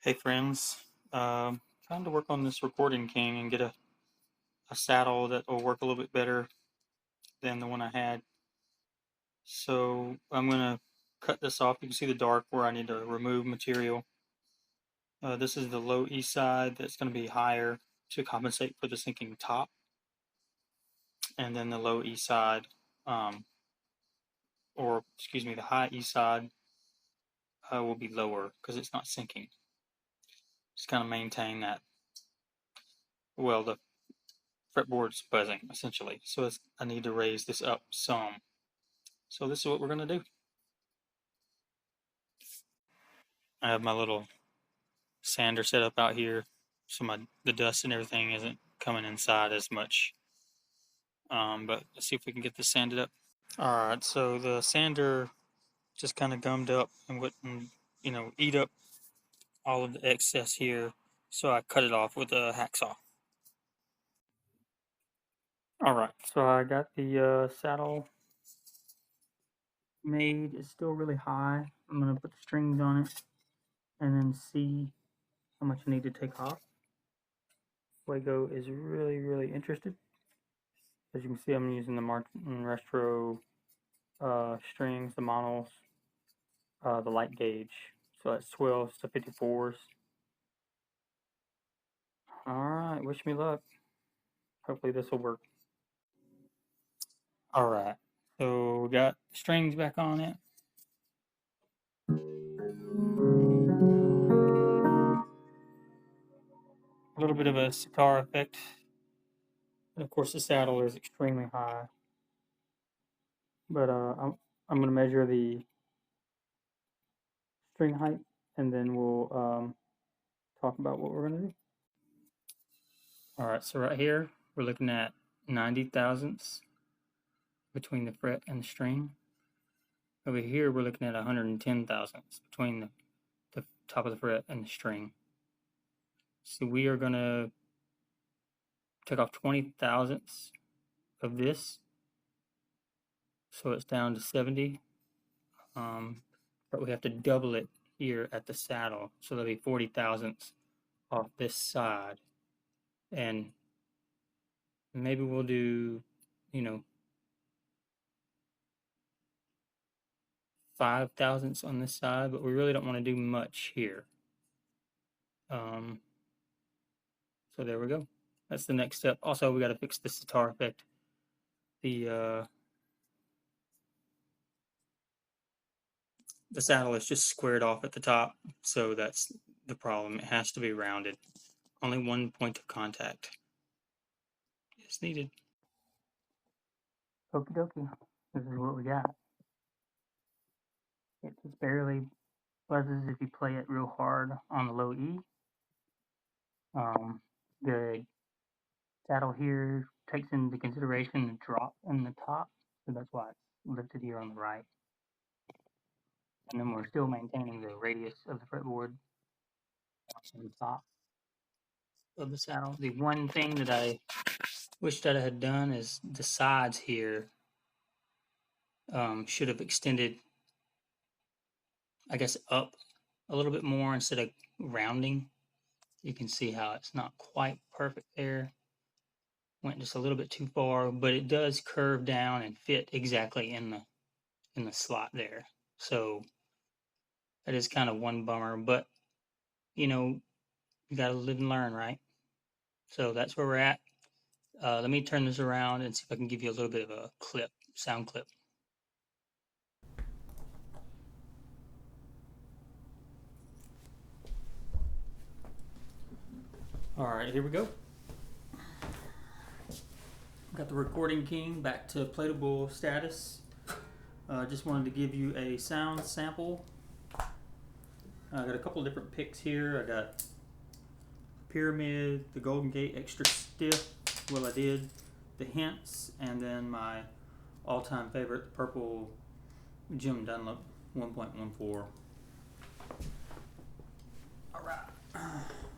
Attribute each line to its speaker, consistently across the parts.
Speaker 1: Hey friends, trying to work on this recording king and get a saddle that will work a little bit better than the one I had. So I'm going to cut this off. You can see the dark where I need to remove material. This is the low E side that's going to be higher to compensate for the sinking top. And then the low E side, the high E side will be lower because it's not sinking. Just kind of maintain that. Well, the fretboard's buzzing essentially. So I need to raise this up some. So this is what we're going to do. I have my little sander set up out here so the dust and everything isn't coming inside as much. But let's see if we can get this sanded up. Alright, so the sander just kind of gummed up and wouldn't, eat up all of the excess here. So I cut it off with a hacksaw. Alright, so I got the saddle made. It's still really high. I'm going to put the strings on it and then see how much I need to take off. Fuego is really, really interested. As you can see, I'm using the Martin Retro strings, the monos, the light gauge. So that's 12s to 54s. Alright, wish me luck. Hopefully this will work. Alright, so we got strings back on it. A little bit of a sitar effect. And of course the saddle is extremely high. But I'm going to measure the string height and then we'll talk about what we're going to do. Alright, so right here we're looking at 90 thousandths between the fret and the string. Over here we're looking at 110 thousandths between the top of the fret and the string. So we are going to take off 20 thousandths of this, so it's down to 70. But we have to double it here at the saddle, so there'll be 40 thousandths off this side. And maybe we'll do, 5 thousandths on this side, but we really don't want to do much here. So there we go. That's the next step. Also, we got to fix the sitar effect. The saddle is just squared off at the top, so that's the problem. It has to be rounded. Only one point of contact is needed. Okie dokie. This is what we got. It just barely buzzes if you play it real hard on the low E. The saddle here takes into consideration the drop in the top, so that's why it's lifted here on the right. And then we're still maintaining the radius of the fretboard on the top of the saddle. The one thing that I wish that I had done is the sides here should have extended, I guess, up a little bit more instead of rounding. You can see how it's not quite perfect there. Went just a little bit too far, but it does curve down and fit exactly in the slot there. So that is kind of one bummer, but you got to live and learn, right? So that's where we're at. Let me turn this around and see if I can give you a little bit of a sound clip. All right, here we go. Got the Recording King back to playable status. Just wanted to give you a sound sample. I got a couple different picks here. I got Pyramid, the Golden Gate Extra Stiff, Well I Did, the Hints, and then my all-time favorite, the purple Jim Dunlop 1.14. Alright,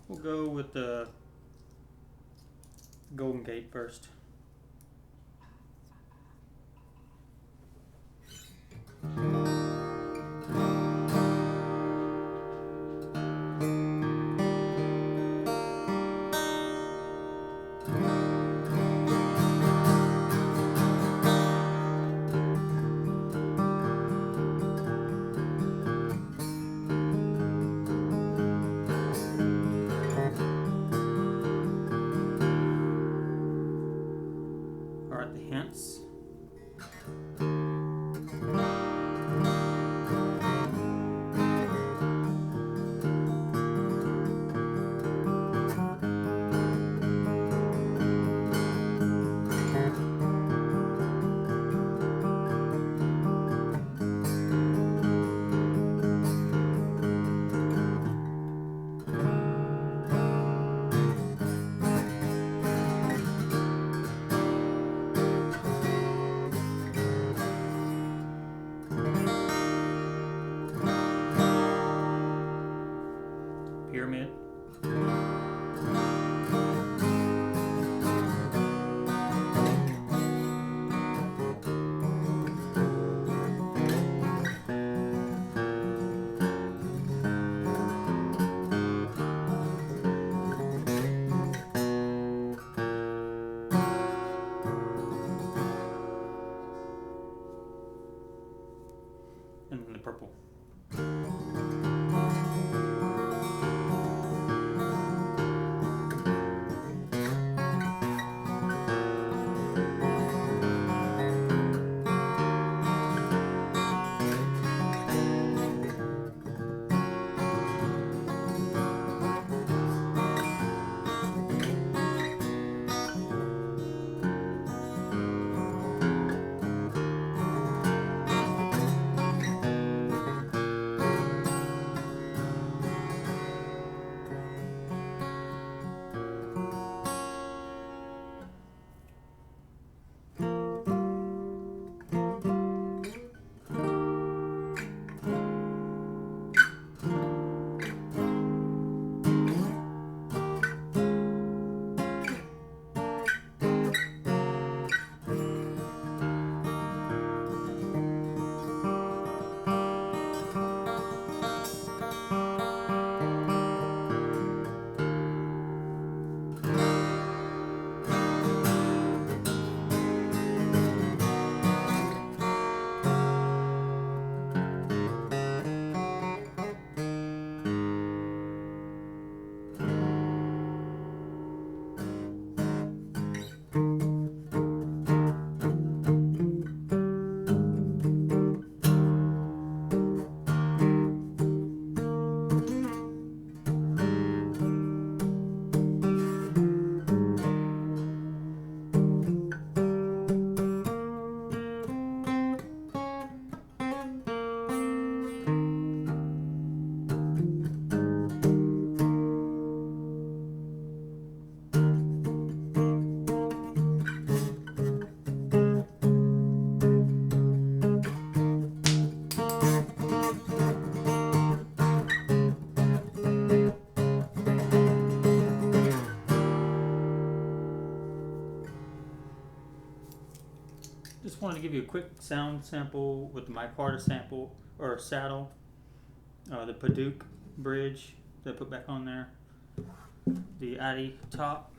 Speaker 1: we'll go with the Golden Gate first. just wanted to give you a quick sound sample with the micarta sample or saddle, the Paduke bridge that I put back on there, the Addy top,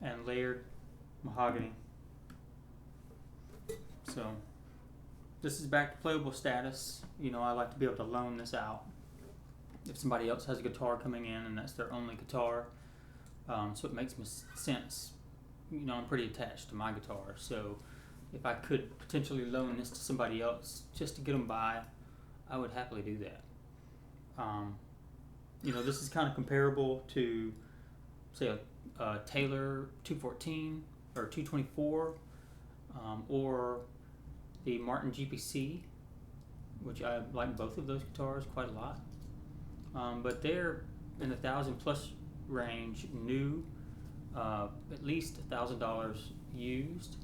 Speaker 1: and layered mahogany. So this is back to playable status. You know, I like to be able to loan this out if somebody else has a guitar coming in and that's their only guitar. So it makes sense. You know, I'm pretty attached to my guitar, so if I could potentially loan this to somebody else just to get them by, I would happily do that. You know, this is kind of comparable to, say, a Taylor 214 or 224, or the Martin GPC, which I like both of those guitars quite a lot. But they're in the $1,000+ range new, at least $1,000 used.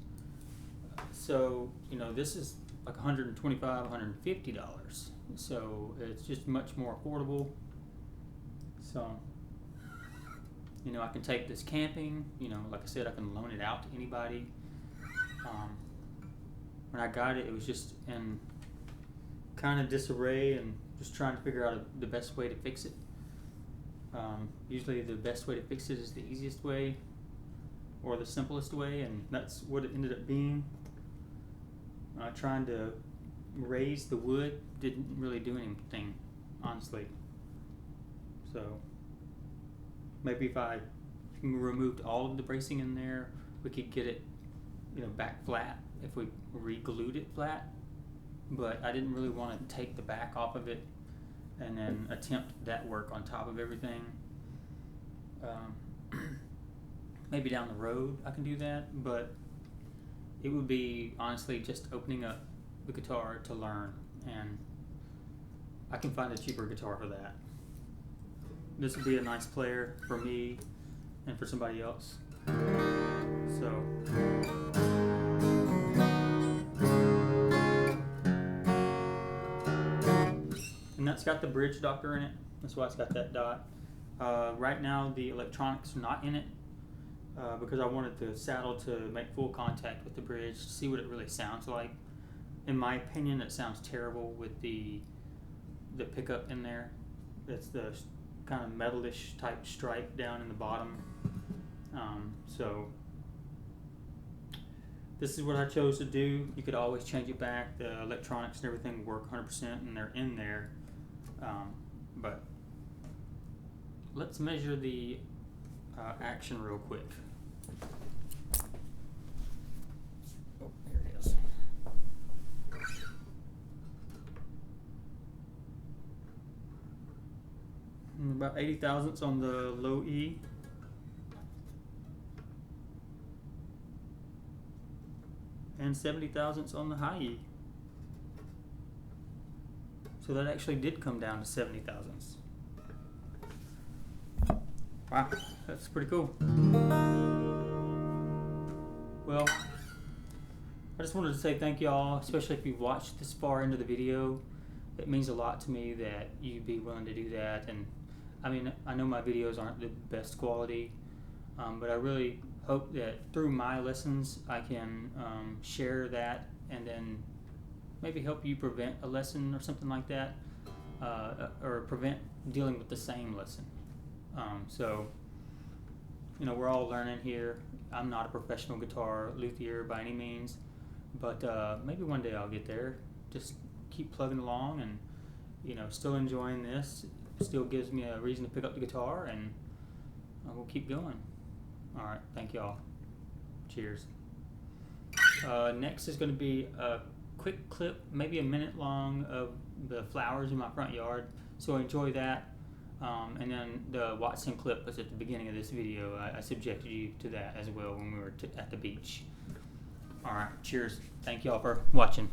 Speaker 1: So, you know, this is like $125, $150. So it's just much more affordable. So, you know, I can take this camping. You know, like I said, I can loan it out to anybody. When I got it, it was just in kind of disarray and just trying to figure out the best way to fix it. Usually the best way to fix it is the easiest way or the simplest way, and that's what it ended up being. Trying to raise the wood didn't really do anything, honestly. So maybe if I removed all of the bracing in there, we could get it, you know, back flat if we re-glued it flat. But I didn't really want to take the back off of it and then attempt that work on top of everything. Maybe down the road I can do that, but it would be honestly just opening up the guitar to learn, and I can find a cheaper guitar for that. This would be a nice player for me and for somebody else. So and that's got the bridge doctor in it. That's why it's got that dot. Right now the electronics are not in it because I wanted the saddle to make full contact with the bridge to see what it really sounds like. In my opinion, it sounds terrible with the pickup in there. It's the kind of metalish type stripe down in the bottom. So this is what I chose to do. You could always change it back. The electronics and everything work 100% and they're in there. But let's measure the action real quick. Oh, here it is. About 80 thousandths on the low E. And 70 thousandths on the high E. So that actually did come down to 70 thousandths. Wow, that's pretty cool. Well, I just wanted to say thank y'all, especially if you've watched this far into the video. It means a lot to me that you'd be willing to do that. And I mean, I know my videos aren't the best quality, but I really hope that through my lessons I can share that and then maybe help you prevent a lesson or something like that, or prevent dealing with the same lesson. So, you know, we're all learning here. I'm not a professional guitar luthier by any means, but maybe one day I'll get there. Just keep plugging along and, you know, still enjoying this. Still gives me a reason to pick up the guitar, and we'll keep going. All right, thank y'all. Cheers. Next is going to be a quick clip, maybe a minute long, of the flowers in my front yard. So enjoy that. And then the Watson clip was at the beginning of this video. I subjected you to that as well when we were at the beach. All right, cheers. Thank y'all for watching.